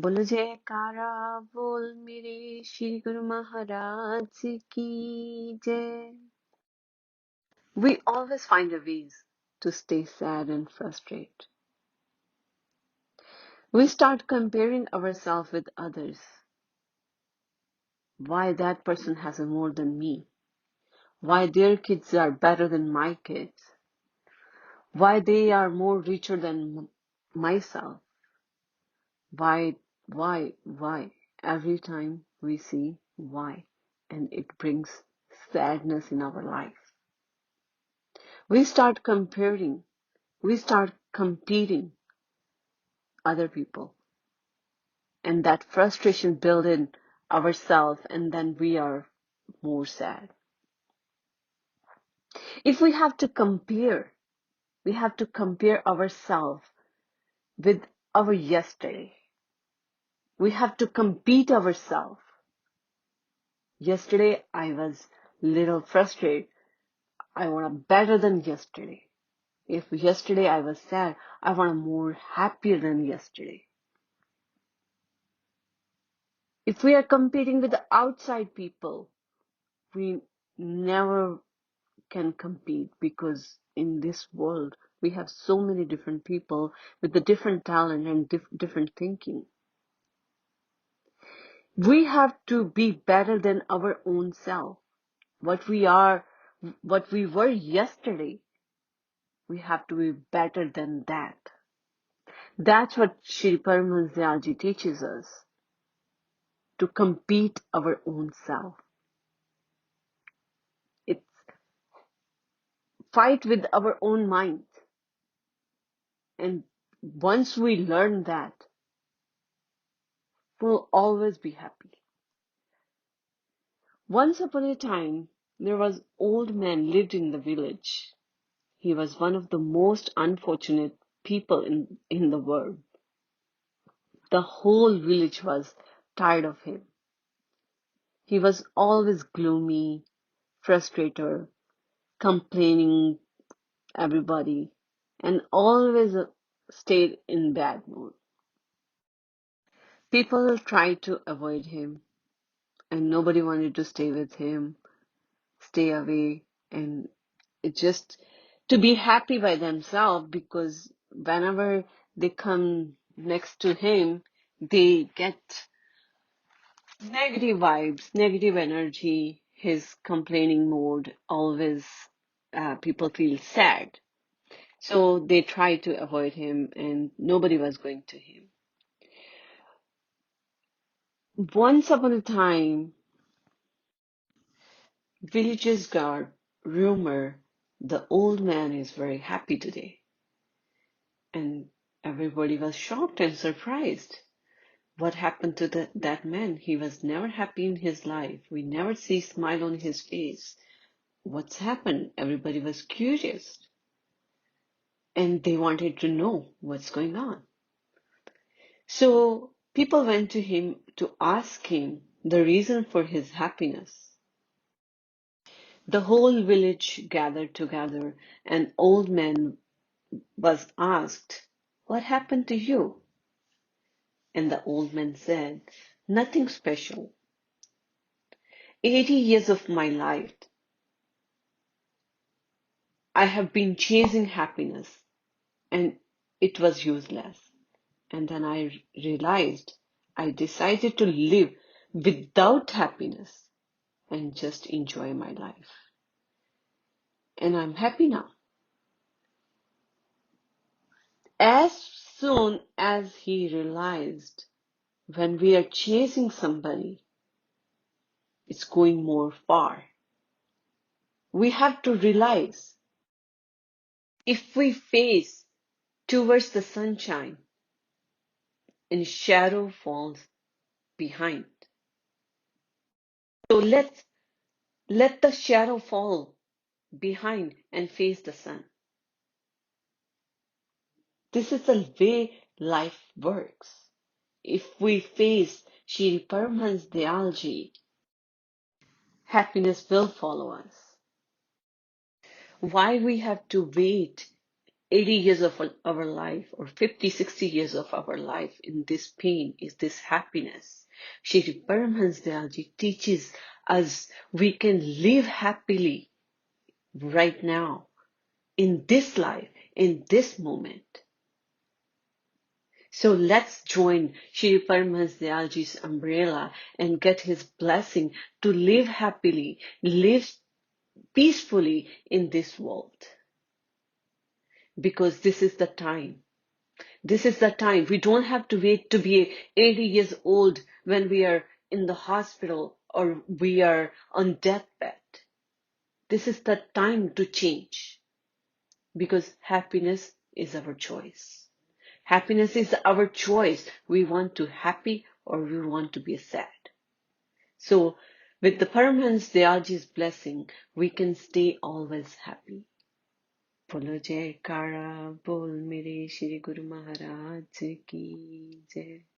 बोलो जयकारा बोल मेरे श्री गुरु महाराज की जय. We always find a ways to stay sad and frustrated. We start comparing ourselves with others. Why that person has more than me? Why their kids are better than my kids? Why they are more richer than myself? Why? Every time we see why, and it brings sadness in our life. We start comparing, we start competing other people, and that frustration builds in ourselves, and then we are more sad. If we have to compare, we have to compare ourselves with our yesterday. We have to compete ourselves. Yesterday I was little frustrated. I want a better than yesterday. If yesterday I was sad, I want a more happier than yesterday. If we are competing with the outside people, we never can compete, because in this world we have so many different people with the different talent and different thinking. We have to be better than our own self. What we were yesterday, we have to be better than that. That's what Shri Paramahansa Dayalji teaches us, to compete our own self. It's fight with our own mind. And once we learn that, we'll always be happy. Once upon a time, there was old man lived in the village. He was one of the most unfortunate people in the world. The whole village was tired of him. He was always gloomy, frustrated, complaining everybody, and always stayed in bad mood. People tried to avoid him, and nobody wanted to stay with him, stay away, and it just to be happy by themselves, because whenever they come next to him, they get negative vibes, negative energy, his complaining mode, always people feel sad. So they tried to avoid him, and nobody was going to him. Once upon a time, villagers got rumor the old man is very happy today, and everybody was shocked and surprised. What happened to that man? He was never happy in his life. We never see smile on his face. What's happened? Everybody was curious, and they wanted to know what's going on. So people went to him to ask him the reason for his happiness. The whole village gathered together, and old man was asked, "What happened to you?" And the old man said, "Nothing special. 80 years of my life, I have been chasing happiness, and it was useless. And then I realized I decided to live without happiness and just enjoy my life. And I'm happy now." As soon as he realized, when we are chasing somebody, it's going more far. We have to realize, if we face towards the sunshine and shadow falls behind, so let the shadow fall behind and face the sun. This is the way life works. If we face Shri Paramahansa Dayalji, happiness will follow us. Why we have to wait 80 years of our life, or 50, 60 years of our life in this pain is this happiness. Shri Paramahansa Dayaji teaches us we can live happily right now, in this life, in this moment. So let's join Shri Paramahansa Dayaji's umbrella and get his blessing to live happily, live peacefully in this world. Because this is the time. This is the time. We don't have to wait to be 80 years old when we are in the hospital or we are on deathbed. This is the time to change, because happiness is our choice. Happiness is our choice. We want to happy or we want to be sad. So with the Paramahansa Dayaji's blessing, we can stay always happy. बोलो जयकारा बोल मेरे श्री गुरु महाराज की जय।